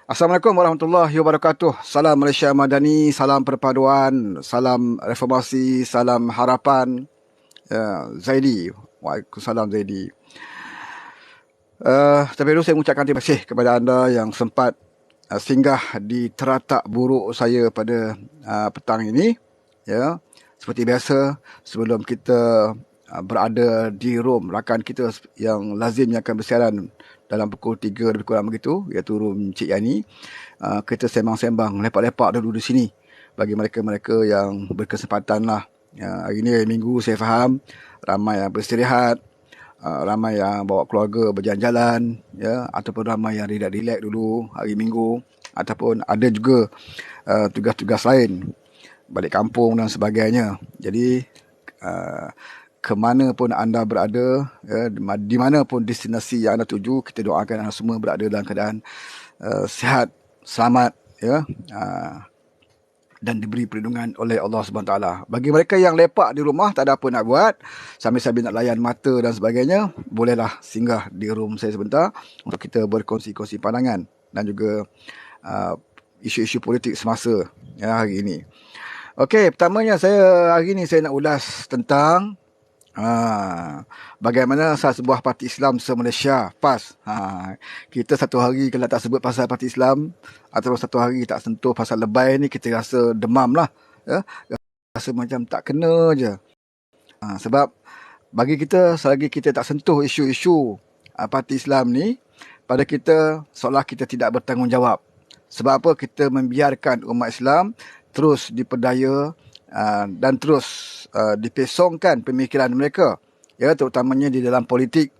Assalamualaikum warahmatullahi wabarakatuh. Salam Malaysia Madani, salam perpaduan, salam reformasi, salam harapan. Zaidi. Waalaikumsalam Zaidi. Tapi dulu saya mengucapkan terima kasih kepada anda yang sempat singgah di teratak buruk saya pada petang ini. Ya, seperti biasa, sebelum kita berada di room rakan kita yang lazimnya akan bersiaran dalam pukul 3 lebih kurang begitu, iaitu room Cik Yani, kita sembang-sembang, lepak-lepak dulu di sini bagi mereka-mereka yang berkesempatan lah. Hari ni hari Minggu, saya faham ramai yang beristirahat, ramai yang bawa keluarga berjalan-jalan, ya, ataupun ramai yang relax-relax dulu hari Minggu, ataupun ada juga tugas-tugas lain, balik kampung dan sebagainya. Jadi ke mana pun anda berada, ya, di mana pun destinasi yang anda tuju, kita doakan anda semua berada dalam keadaan sihat, selamat, ya, dan diberi perlindungan oleh Allah SWT. Bagi mereka yang lepak di rumah, tak ada apa nak buat, sambil-sambil nak layan mata dan sebagainya, bolehlah singgah di room saya sebentar untuk kita berkongsi-kongsi pandangan dan juga isu-isu politik semasa, ya, hari ini. Okey, pertamanya hari ini saya nak ulas tentang bagaimana asal sebuah parti Islam se-Malaysia, PAS. Kita satu hari kalau tak sebut pasal parti Islam, atau satu hari tak sentuh pasal lebay ni, kita rasa demam lah, ya? Rasa macam tak kena je. Sebab bagi kita, selagi kita tak sentuh isu-isu parti Islam ni, pada kita seolah kita tidak bertanggungjawab. Sebab apa? Kita membiarkan umat Islam terus diperdaya dan terus dipesongkan pemikiran mereka, ya, terutamanya di dalam politik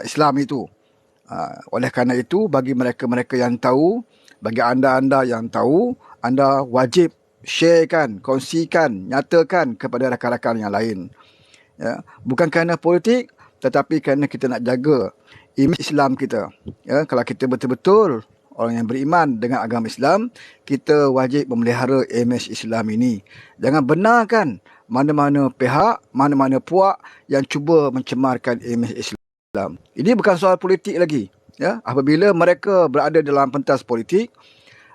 Islam itu. Oleh kerana itu, bagi mereka-mereka yang tahu, bagi anda-anda yang tahu, anda wajib sharekan, kongsikan, nyatakan kepada rakan-rakan yang lain. Ya, bukan kerana politik, tetapi kerana kita nak jaga imej Islam kita. Ya, kalau kita betul-betul orang yang beriman dengan agama Islam, kita wajib memelihara imej Islam ini. Jangan benarkan mana-mana pihak, mana-mana puak yang cuba mencemarkan imej Islam. Ini bukan soal politik lagi. Ya, apabila mereka berada dalam pentas politik,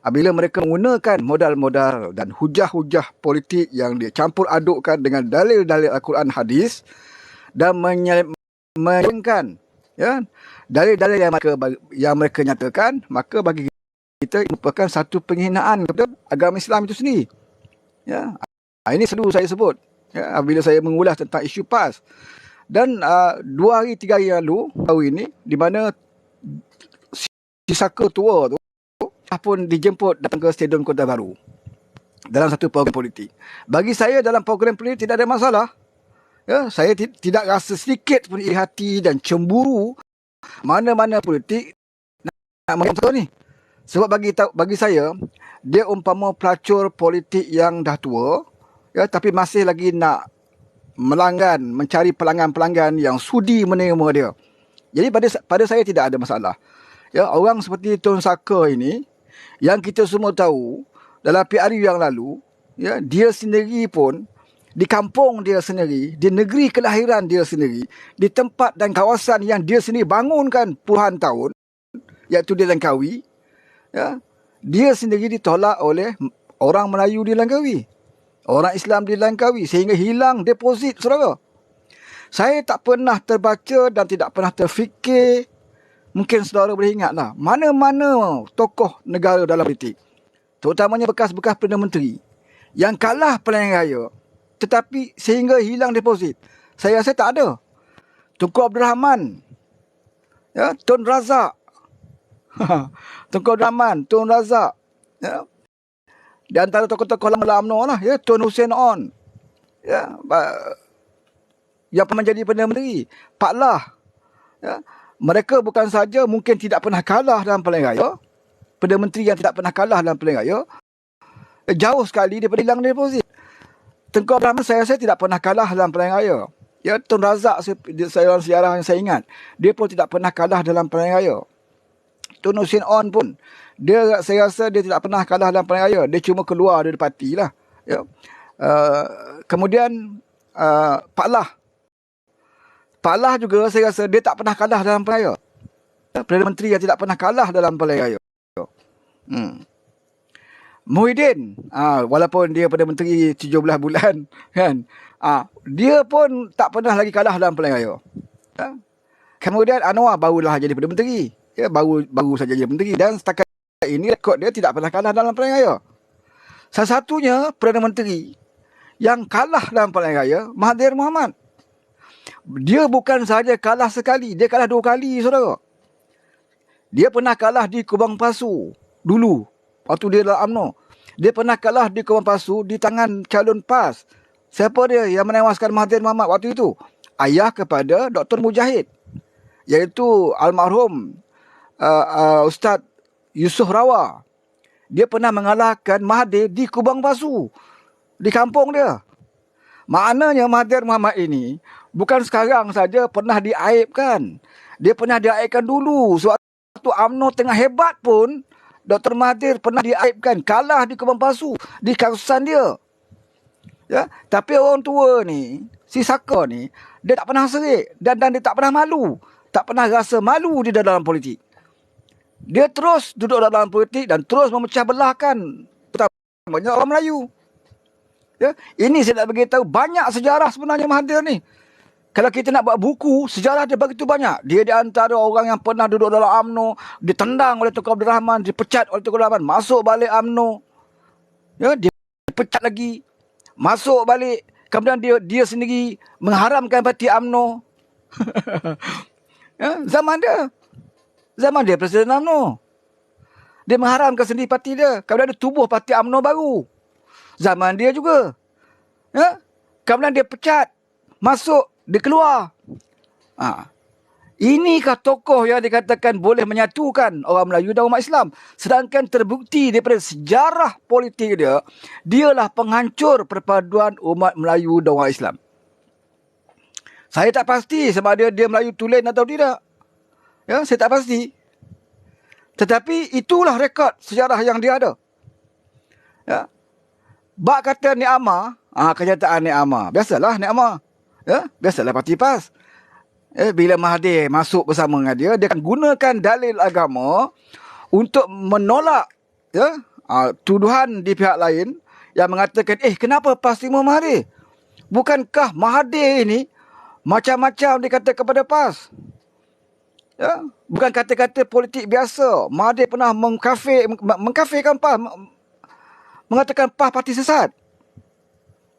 apabila mereka menggunakan modal-modal dan hujah-hujah politik yang dicampur adukkan dengan dalil-dalil Al-Quran hadis dan menyalahkan, ya, dalil-dalil yang mereka nyatakan, maka bagi kita ini merupakan satu penghinaan kepada agama Islam itu sendiri. Ya, ini selalu saya sebut, ya, apabila saya mengulas tentang isu PAS. Dan 2 hari 3 hari lalu, baru ini, di mana si Saka tua tu pun dijemput datang ke Stadium Kota Baru dalam satu program politik. Bagi saya, dalam program politik tidak ada masalah. Ya, saya tidak rasa sedikit pun iri hati dan cemburu mana-mana politik nak mengenai ni. Sebab bagi saya, dia umpama pelacur politik yang dah tua, ya, tapi masih lagi nak mencari pelanggan-pelanggan yang sudi menerima dia. Jadi pada saya tidak ada masalah. Ya, orang seperti Tun Saka ini, yang kita semua tahu dalam PRU yang lalu, ya, dia sendiri pun di kampung dia sendiri, di negeri kelahiran dia sendiri, di tempat dan kawasan yang dia sendiri bangunkan puluhan tahun, iaitu di Langkawi, ya, dia sendiri ditolak oleh orang Melayu di Langkawi, orang Islam di Langkawi, sehingga hilang deposit, saudara. Saya tak pernah terbaca dan tidak pernah terfikir, mungkin saudara boleh ingatlah, mana-mana tokoh negara dalam politik, terutamanya bekas-bekas Perdana Menteri, yang kalah pilihan raya, tetapi sehingga hilang deposit. Saya rasa tak ada. Tunku Abdul Rahman, ya, Tun Razak, Tunku Abdul Rahman, Tun Razak, ya, di antara tokoh-tokoh lama UMNO lah, ya, Tun Hussein On, ya, yang pernah menjadi Perdana Menteri, Pak Lah, ya, mereka bukan saja mungkin tidak pernah kalah dalam pilihan raya, Perdana Menteri yang tidak pernah kalah dalam pilihan raya, jauh sekali daripada hilang deposit. Tunku Abdul Rahman saya rasa tidak pernah kalah dalam pilihan raya. Ya, Tun Razak, dalam sejarah yang saya ingat, dia pun tidak pernah kalah dalam pilihan raya. Tun Hussein On pun, saya rasa dia tidak pernah kalah dalam pilihan raya. Dia cuma keluar dari parti lah. Ya. Kemudian Pak Lah. Pak Lah juga saya rasa dia tak pernah kalah dalam pilihan raya. Perdana Menteri yang tidak pernah kalah dalam pilihan raya. Hmm. Muhyiddin, walaupun dia Perdana Menteri 17 bulan, kan, dia pun tak pernah lagi kalah dalam pilihan raya. Ha? Kemudian Anwar barulah jadi Perdana Menteri. Ya, baru saja jadi menteri, dan setakat ini rekod dia tidak pernah kalah dalam pilihan raya. Salah satunya Perdana Menteri yang kalah dalam pilihan raya, Mahathir Mohamad. Dia bukan sahaja kalah sekali, dia kalah 2 kali, saudara. Dia pernah kalah di Kubang Pasu dulu, waktu dia dalam UMNO. Dia pernah kalah di Kubang Pasu di tangan calon PAS. Siapa dia yang menewaskan Mahathir Mohamad waktu itu? Ayah kepada Dr. Mujahid, iaitu almarhum Ustaz Yusof Rawa. Dia pernah mengalahkan Mahathir di Kubang Pasu, di kampung dia. Maknanya Mahathir Mohamad ini bukan sekarang saja pernah diaibkan. Dia pernah diaibkan dulu. Sewaktu UMNO tengah hebat pun, Dr. Mahathir pernah diaibkan, kalah di Kubang Pasu, di kawasan dia. Ya, tapi orang tua ni, si Saka ni, dia tak pernah serik, dan dia tak pernah malu. Tak pernah rasa malu di dalam politik. Dia terus duduk dalam politik dan terus memecah belahkan terutamanya orang Melayu. Ya, ini saya nak beritahu banyak sejarah sebenarnya Mahathir ni. Kalau kita nak buat buku, sejarah dia begitu banyak. Dia di antara orang yang pernah duduk dalam UMNO, ditendang oleh Tunku Abdul Rahman, dipecat oleh Tunku Abdul Rahman, masuk balik UMNO. Ya, dia dipecat lagi, masuk balik. Kemudian dia sendiri mengharamkan parti UMNO. Ya, zaman dia Presiden UMNO. Dia mengharamkan sendiri parti dia. Kemudian dia tubuh parti UMNO baru. Zaman dia juga. Ya? Kemudian dia pecat. Masuk, dia keluar. Inikah tokoh yang dikatakan boleh menyatukan orang Melayu dan umat Islam? Sedangkan terbukti daripada sejarah politik dia, dialah penghancur perpaduan umat Melayu dan umat Islam. Saya tak pasti sama ada dia Melayu tulen atau tidak. Ya, saya tak pasti. Tetapi itulah rekod sejarah yang dia ada. Ya. Bak kata Nik Amar, kenyataan Nik Amar. Biasalah Nik Amar. Ya, biasalah parti PAS. Bila Mahathir masuk bersama dengan dia akan gunakan dalil agama untuk menolak tuduhan di pihak lain yang mengatakan, kenapa PAS terima Mahathir? Bukankah Mahathir ini macam-macam dikata kepada PAS? Ya, bukan kata-kata politik biasa. Mahathir pernah mengkafirkan PAS, mengatakan PAS parti sesat.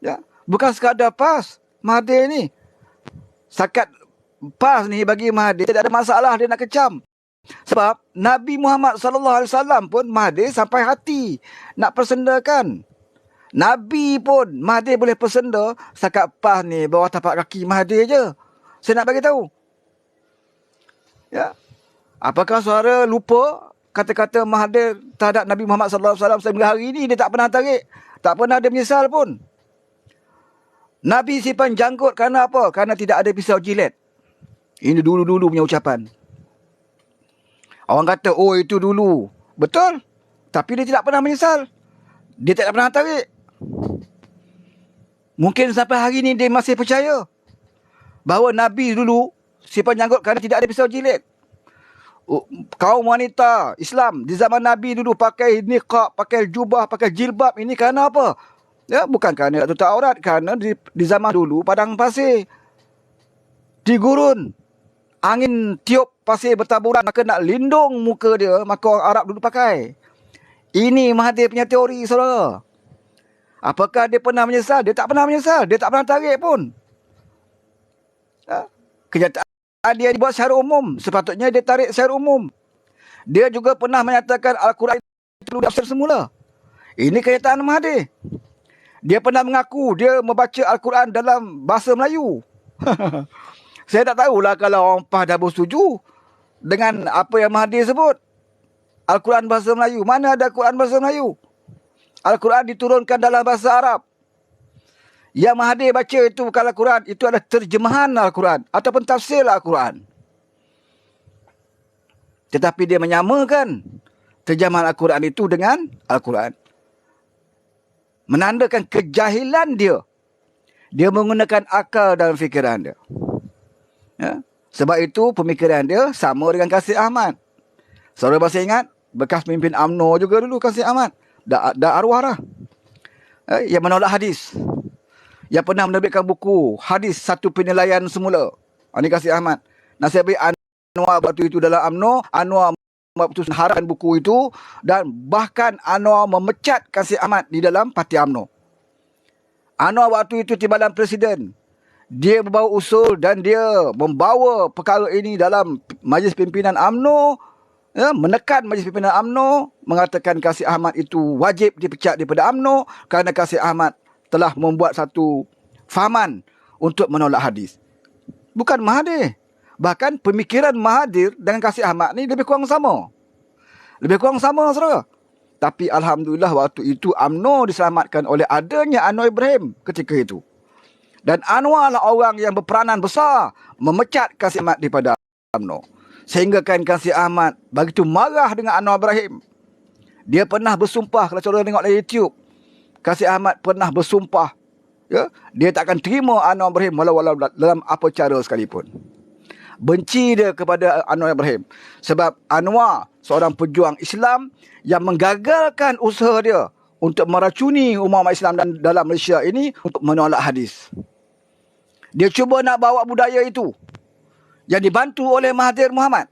Ya, bukan sekadar PAS. Mahathir ni, sakat PAS ni bagi Mahathir tidak ada masalah dia nak kecam. Sebab Nabi Muhammad SAW pun Mahathir sampai hati nak persendakan. Nabi pun Mahathir boleh persenda, sakat PAS ni bawah tapak kaki Mahathir je. Saya nak bagi tahu. Ya. Apakah saudara lupa kata-kata Mahathir terhadap Nabi Muhammad SAW sehingga hari ini dia tak pernah tarik, tak pernah dia menyesal pun. Nabi simpan janggut kerana apa? Kerana tidak ada pisau jilet. Ini dulu-dulu punya ucapan. Orang kata, itu dulu. Betul. Tapi dia tidak pernah menyesal. Dia tak pernah tarik. Mungkin sampai hari ini dia masih percaya bahawa Nabi dulu simpan janggut kerana tidak ada pisau jilet. Kaum wanita Islam di zaman Nabi dulu pakai niqab, pakai jubah, pakai jilbab. Ini kerana apa? Ya, bukan kerana nak tutup aurat. Kerana di zaman dulu padang pasir, di gurun, angin tiup pasir bertaburan, maka nak lindung muka dia, maka orang Arab dulu pakai. Ini Mahathir punya teori, saudara. Apakah dia pernah menyesal? Dia tak pernah menyesal. Dia tak pernah tarik pun. Kenyataan dia dibuat secara umum. Sepatutnya dia tarik secara umum. Dia juga pernah menyatakan Al-Quran itu perlu diafsir semula. Ini kenyataan Mahathir. Dia pernah mengaku dia membaca Al-Quran dalam bahasa Melayu. Saya tak tahulah kalau orang PAS dah bersetuju dengan apa yang Mahathir sebut. Al-Quran bahasa Melayu. Mana ada Al-Quran bahasa Melayu? Al-Quran diturunkan dalam bahasa Arab. Yang Mahathir baca itu bukan Al-Quran. Itu adalah terjemahan Al-Quran ataupun tafsir Al-Quran. Tetapi dia menyamakan terjemahan Al-Quran itu dengan Al-Quran. Menandakan kejahilan dia. Dia menggunakan akal dalam fikiran dia. Ya? Sebab itu pemikiran dia sama dengan Kasih Ahmad. Saudara masih ingat? bekas pemimpin UMNO juga dulu Kasih Ahmad. Dah arwah dah. Yang menolak hadis. Yang pernah menerbitkan buku Hadis Satu Penilaian Semula. Ini Kasih Ahmad. Nasib baik Anwar waktu itu dalam UMNO, Anwar membuat harapan buku itu dan bahkan Anwar memecat Kasih Ahmad di dalam parti UMNO. Anwar waktu itu timbalan presiden. Dia membawa usul dan dia membawa perkara ini dalam Majlis Pimpinan UMNO, menekan Majlis Pimpinan UMNO, mengatakan Kasih Ahmad itu wajib dipecat daripada UMNO kerana Kasih Ahmad telah membuat satu fahaman untuk menolak hadis. Bukan Mahathir. Bahkan pemikiran Mahathir dengan Kasih Ahmad ni lebih kurang sama. Lebih kurang sama, saudara. Tapi Alhamdulillah waktu itu UMNO diselamatkan oleh adanya Anwar Ibrahim ketika itu. Dan Anwar lah orang yang berperanan besar memecat Kasih Ahmad daripada UMNO. Sehingga kan Kasih Ahmad begitu marah dengan Anwar Ibrahim. Dia pernah bersumpah, kalau saudara tengok dalam YouTube, Kasih Ahmad pernah bersumpah, dia tak akan terima Anwar Ibrahim walau dalam apa cara sekalipun. Benci dia kepada Anwar Ibrahim. Sebab Anwar seorang pejuang Islam yang menggagalkan usaha dia untuk meracuni umat Islam dan dalam Malaysia ini untuk menolak hadis. Dia cuba nak bawa budaya itu yang dibantu oleh Mahathir Mohamad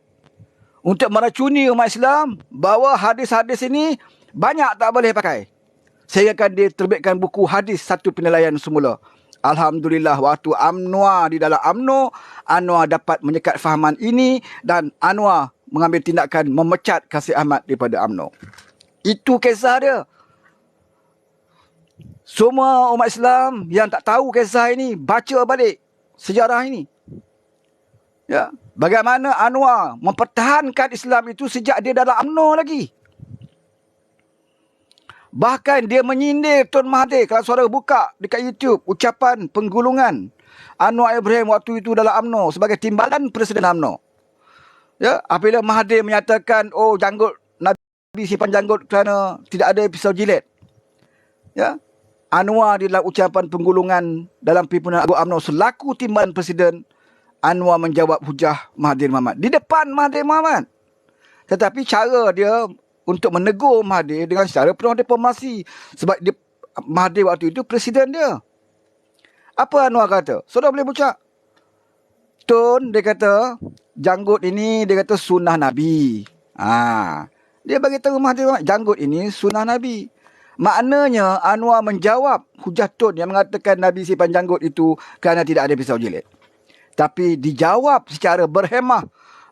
untuk meracuni umat Islam, bahawa hadis-hadis ini banyak tak boleh pakai. Sehingga kan dia terbitkan buku Hadis Satu Penilaian Semula. Alhamdulillah waktu Anwar di dalam UMNO, Anwar dapat menyekat fahaman ini dan Anwar mengambil tindakan memecat Kasih Ahmad daripada UMNO. Itu kisah dia. Semua umat Islam yang tak tahu kisah ini, baca balik sejarah ini. Bagaimana Anwar mempertahankan Islam itu sejak dia dalam UMNO lagi. Bahkan dia menyindir Tun Mahathir. Kalau saudara buka dekat YouTube ucapan penggulungan Anwar Ibrahim waktu itu dalam UMNO sebagai timbalan Presiden UMNO. Apabila Mahathir menyatakan, janggut Nabi simpan janggut kerana tidak ada pisau jilid. Anwar di dalam ucapan penggulungan dalam pimpinan agung UMNO selaku timbalan Presiden, Anwar menjawab hujah Mahathir Mohamad di depan Mahathir Mohamad. Tetapi cara dia untuk menegur Mahathir dengan secara penuh diplomasi. Sebab Mahathir waktu itu presiden dia. Apa Anwar kata? Saudara boleh baca. Tun, dia kata, janggut ini, dia kata sunnah Nabi. Dia bagi tahu Mahathir, janggut ini sunnah Nabi. Maknanya Anwar menjawab hujah Tun yang mengatakan Nabi simpan janggut itu kerana tidak ada pisau jilid. Tapi dijawab secara berhemah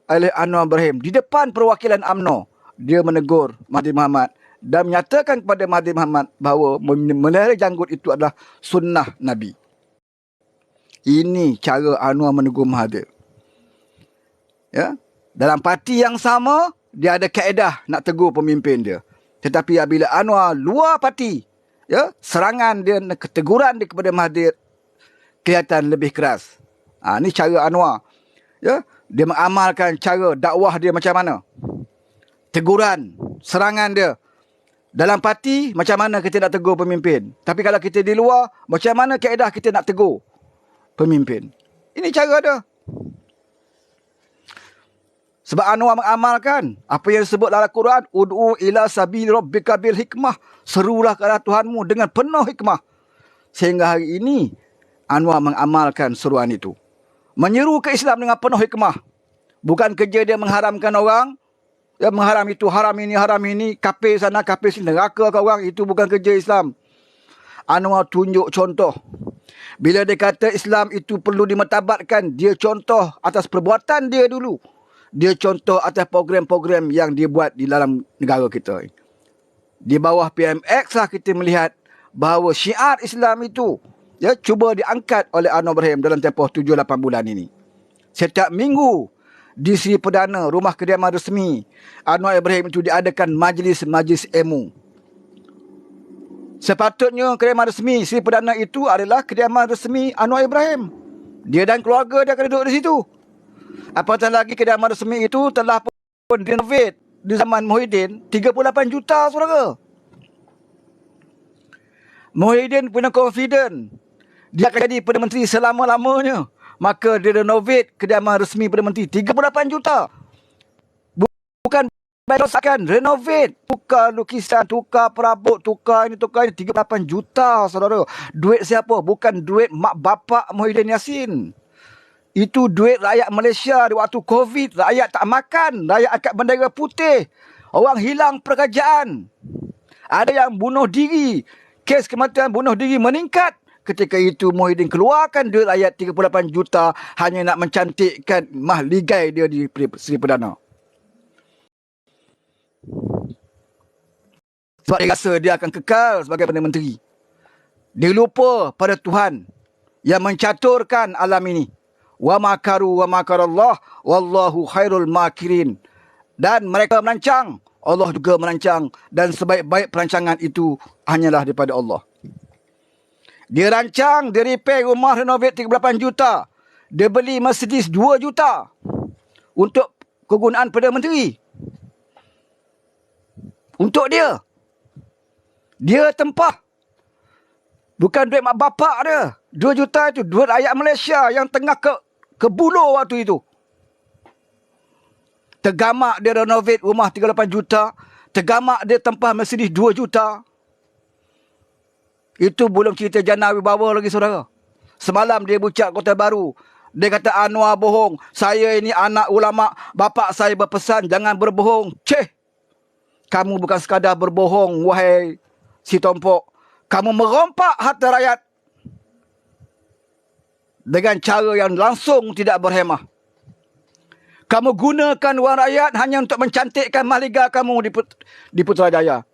oleh Anwar Ibrahim di depan perwakilan UMNO. Dia menegur Mahathir Mohamad dan menyatakan kepada Mahathir Mohamad bahawa memelihara janggut itu adalah sunnah Nabi. Ini cara Anwar menegur Mahathir. Dalam parti yang sama, dia ada kaedah nak tegur pemimpin dia. Tetapi apabila Anwar luar parti, serangan dia, keteguran dia kepada Mahathir kelihatan lebih keras. Ini cara Anwar. Dia mengamalkan cara dakwah dia macam mana. Teguran, serangan dia. Dalam parti, macam mana kita nak tegur pemimpin. Tapi kalau kita di luar, macam mana kaedah kita nak tegur pemimpin. Ini cara dia. Sebab Anwar mengamalkan apa yang disebut dalam Al-Quran, ud'u ila sabili rabbika bil hikmah. Serulah ke arah Tuhanmu dengan penuh hikmah. Sehingga hari ini, Anwar mengamalkan seruan itu. Menyeru ke Islam dengan penuh hikmah. Bukan kerja dia mengharamkan orang, mengharam itu, haram ini, kafir sana, kafir sini, neraka ke orang. Itu bukan kerja Islam. Anwar tunjuk contoh. Bila dia kata Islam itu perlu dimertabatkan, dia contoh atas perbuatan dia dulu. Dia contoh atas program-program yang dia buat di dalam negara kita. Di bawah PMX lah kita melihat bahawa syiar Islam itu cuba diangkat oleh Anwar Ibrahim dalam tempoh 7-8 bulan ini. Setiap minggu di Seri Perdana, rumah kediaman resmi Anwar Ibrahim itu diadakan majlis-majlis ilmu. Sepatutnya kediaman resmi Seri Perdana itu adalah kediaman resmi Anwar Ibrahim. Dia dan keluarga dia akan duduk di situ. Apatah lagi kediaman resmi itu telah pun renovate di zaman Muhyiddin 38 juta, saudara. Muhyiddin punya confident dia akan jadi Perdana Menteri selama-lamanya. Maka dia renovate kediaman resmi Perdana Menteri 38 juta. Bukan Bayarkan, renovate, tukar lukisan, tukar perabot, tukar ini, 38 juta, saudara. Duit siapa? Bukan duit mak bapak Muhyiddin Yassin. Itu duit rakyat Malaysia di waktu COVID. Rakyat tak makan, rakyat angkat bendera putih. Orang hilang pekerjaan. Ada yang bunuh diri. Kes kematian bunuh diri meningkat. Ketika itu Muhyiddin keluarkan duit rakyat 38 juta hanya nak mencantikkan mahligai dia di Seri Perdana. Sebab dia rasa dia akan kekal sebagai Perdana Menteri. Dia lupa pada Tuhan yang mencaturkan alam ini. Wa makaru wa makarallah wallahu khairul makirin. Dan mereka merancang, Allah juga merancang, dan sebaik-baik perancangan itu hanyalah daripada Allah. Dia rancang, dia repair rumah, renovate 38 juta. Dia beli Mercedes 2 juta untuk kegunaan Perdana Menteri. Untuk dia. Dia tempah. Bukan duit mak bapak dia. 2 juta itu duit rakyat Malaysia yang tengah ke buluh waktu itu. Tergamak dia renovate rumah 38 juta. Tergamak dia tempah Mercedes 2 juta. Itu belum cerita jana wibawa lagi, saudara. Semalam dia bucak Kota Baru. Dia kata Anwar bohong. Saya ini anak ulama. Bapak saya berpesan jangan berbohong. Ceh. Kamu bukan sekadar berbohong, wahai si Tompok. Kamu merompak harta rakyat dengan cara yang langsung tidak berhemah. Kamu gunakan wang rakyat hanya untuk mencantikkan mahligai kamu di Putrajaya.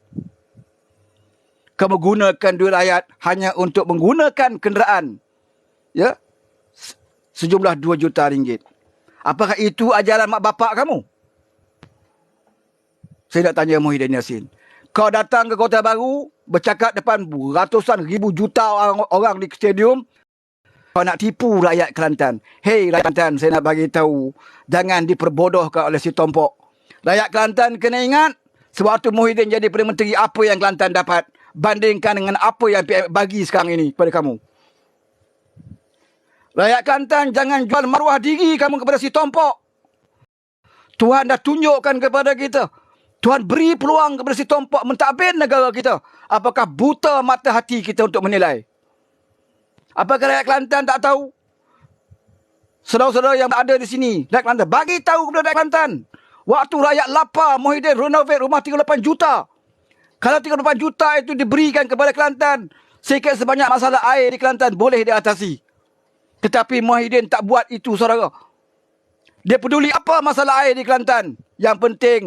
Kamu gunakan duit rakyat hanya untuk menggunakan kenderaan. Ya, sejumlah 2 juta ringgit. Apakah itu ajaran mak bapak kamu? Saya nak tanya Muhyiddin Yassin. Kau datang ke Kota Baru, bercakap depan ratusan ribu juta orang di stadium. Kau nak tipu rakyat Kelantan. Hei rakyat Kelantan, saya nak bagi tahu, jangan diperbodohkan oleh si Tompok. Rakyat Kelantan kena ingat, sewaktu Muhyiddin jadi Perdana Menteri, apa yang Kelantan dapat bandingkan dengan apa yang PF bagi sekarang ini kepada kamu. Rakyat Kelantan, jangan jual maruah diri kamu kepada si Tompok. Tuhan dah tunjukkan kepada kita. Tuhan beri peluang kepada si Tompok mentadbir negara kita. Apakah buta mata hati kita untuk menilai? Apakah rakyat Kelantan tak tahu? Saudara-saudara yang ada di sini, rakyat Kelantan, bagi tahu kepada rakyat Kelantan. Waktu rakyat lapar, Muhyiddin renovate rumah 38 juta. Kalau 38 juta itu diberikan kepada Kelantan, sikit sebanyak masalah air di Kelantan boleh diatasi. Tetapi Muhyiddin tak buat itu, saudara. Dia peduli apa masalah air di Kelantan. Yang penting,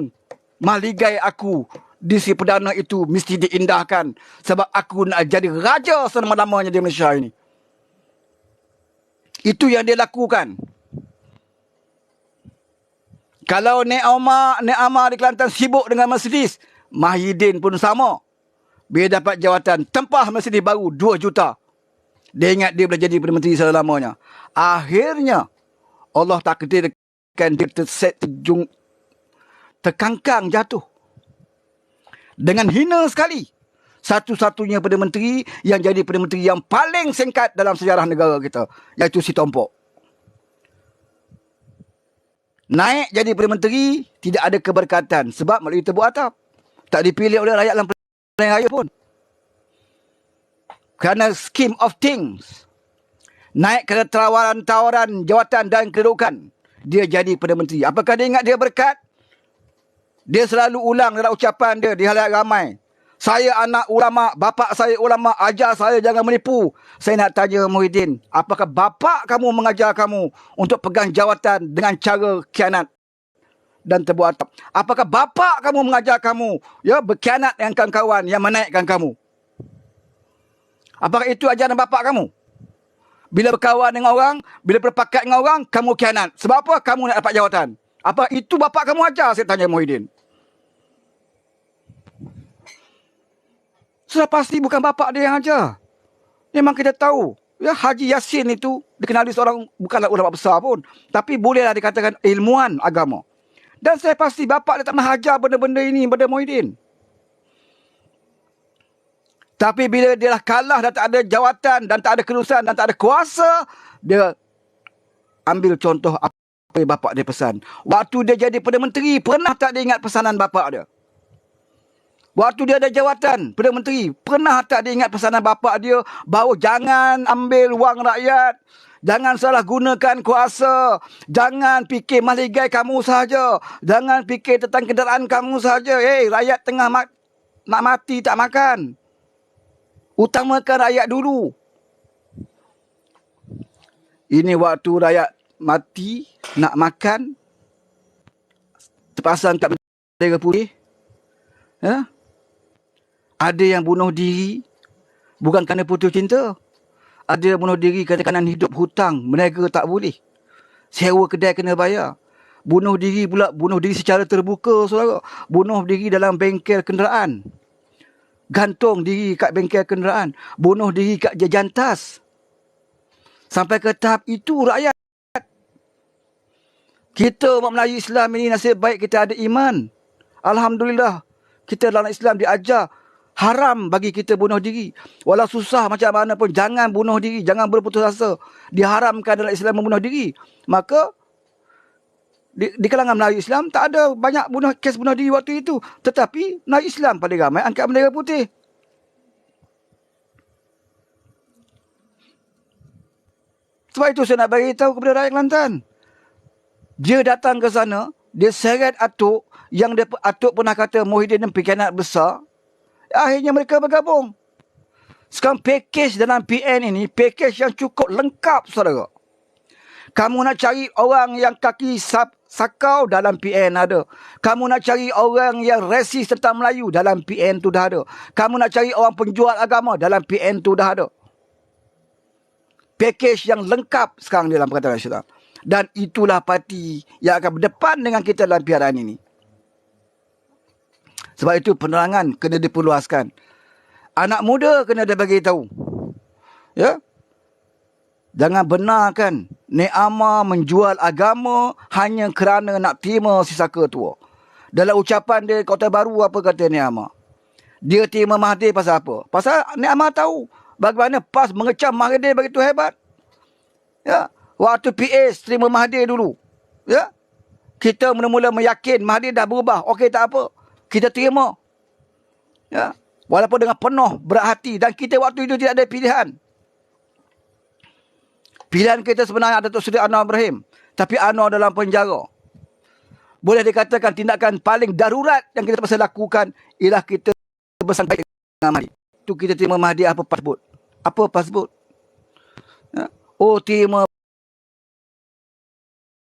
mahligai aku di Seri Perdana itu mesti diindahkan. Sebab aku nak jadi raja selama-lamanya di Malaysia ini. Itu yang dia lakukan. Kalau Nek Amar di Kelantan sibuk dengan Mercedes, Muhyiddin pun sama. Bila dapat jawatan, tempah Mercedes baru 2 juta. Dia ingat dia boleh jadi Perdana Menteri selama-lamanya. Akhirnya, Allah takdirkan dia terkangkang jatuh. Dengan hina sekali. Satu-satunya Perdana Menteri yang jadi Perdana Menteri yang paling singkat dalam sejarah negara kita. Iaitu si Tompok. Naik jadi Perdana Menteri, tidak ada keberkatan. Sebab melalui tebuk atap. Tak dipilih oleh rakyat dalam pilihan raya pun. Kerana scheme of things. Naik ke tawaran jawatan dan kedudukan. Dia jadi Perdana Menteri. Apakah dia ingat dia berkat? Dia selalu ulang dalam ucapan dia di halayak ramai. Saya anak ulama, bapak saya ulama, ajar saya jangan menipu. Saya nak tanya Muhyiddin, apakah bapak kamu mengajar kamu untuk pegang jawatan dengan cara khianat dan tebuk atap? Apakah bapak kamu mengajar kamu berkhianat dengan kawan-kawan yang menaikkan kamu? Apakah itu ajaran bapak kamu? Bila berkawan dengan orang, bila berpakat dengan orang, kamu khianat. Sebab apa? Kamu nak dapat jawatan. Apa itu bapak kamu ajar? Saya tanya Muhyiddin. Sudah pasti bukan bapak dia yang ajar. Memang kita tahu. Ya, Haji Yassin itu dikenali seorang, bukanlah ulama besar pun. Tapi bolehlah dikatakan ilmuwan agama. Dan saya pasti bapak dia tak pernah ajar benda-benda ini pada Muhyiddin. Tapi bila dia dah kalah dan tak ada jawatan dan tak ada kelulusan dan tak ada kuasa, dia ambil contoh apa Bapak dia pesan. Waktu dia jadi Perdana Menteri, pernah tak dia ingat pesanan bapak dia? Waktu dia ada jawatan Perdana Menteri, pernah tak dia ingat pesanan bapak dia bahawa jangan ambil wang rakyat, jangan salah gunakan kuasa, jangan fikir mahligai kamu sahaja, jangan fikir tentang kenderaan kamu sahaja. Rakyat tengah nak mati tak makan. Utamakan rakyat dulu. Ini waktu rakyat mati nak makan, terpasang kat bendera putih. Ya? Ada yang bunuh diri bukan kerana putus cinta. Ada yang bunuh diri kerana hidup hutang, berniaga tak boleh. Sewa kedai kena bayar. Bunuh diri pula, bunuh diri secara terbuka, saudara. Bunuh diri dalam bengkel kenderaan. Gantung diri kat bengkel kenderaan. Bunuh diri kat Jantas. Sampai ke tahap itu rakyat. Kita umat Melayu Islam ini nasib baik kita ada iman. Alhamdulillah. Kita dalam Islam diajar haram bagi kita bunuh diri. Walau susah macam mana pun, jangan bunuh diri, jangan berputus asa. Diharamkan dalam Islam membunuh diri. Maka di kalangan Melayu Islam tak ada banyak kes bunuh diri waktu itu. Tetapi Melayu Islam paling ramai angkat bendera putih. Sebab itu saya nak bagi tahu kepada rakyat Kelantan. Dia datang ke sana, dia seret Atuk, yang Atuk pernah kata Muhyiddin pengkhianat besar. Akhirnya mereka bergabung. Sekarang pakej dalam PN ini, pakej yang cukup lengkap, saudara. Kamu nak cari orang yang kaki sakau, dalam PN ada. Kamu nak cari orang yang resis tentang Melayu, dalam PN tu dah ada. Kamu nak cari orang penjual agama, dalam PN tu dah ada. Pakej yang lengkap sekarang dalam Perkhidmatan Nasional. Dan itulah parti yang akan berdepan dengan kita dalam PRN ini. Sebab itu penerangan kena diperluaskan. Anak muda kena dia bagi tahu. Ya? Jangan benarkan Nek Amar menjual agama hanya kerana nak terima si saka tua. Dalam ucapan dia Kota Baru, apa kata Nek Amar? Dia terima Mahathir pasal apa? Pasal Nek Amar tahu bagaimana PAS mengecam Mahathir begitu hebat. Ya, waktu PAS terima Mahathir dulu. Ya. Kita mula-mula meyakin Mahathir dah berubah. Okey, tak apa. Kita terima. Ya. Walaupun dengan penuh berat hati. Dan kita waktu itu tidak ada pilihan. Pilihan kita sebenarnya ada Datuk Seri Anwar Ibrahim. Tapi Anwar dalam penjara. Boleh dikatakan tindakan paling darurat yang kita pasal lakukan ialah kita bersangka dengan Mahathir. Itu kita terima Mahathir apa passport. Apa passport? Ya. Oh, terima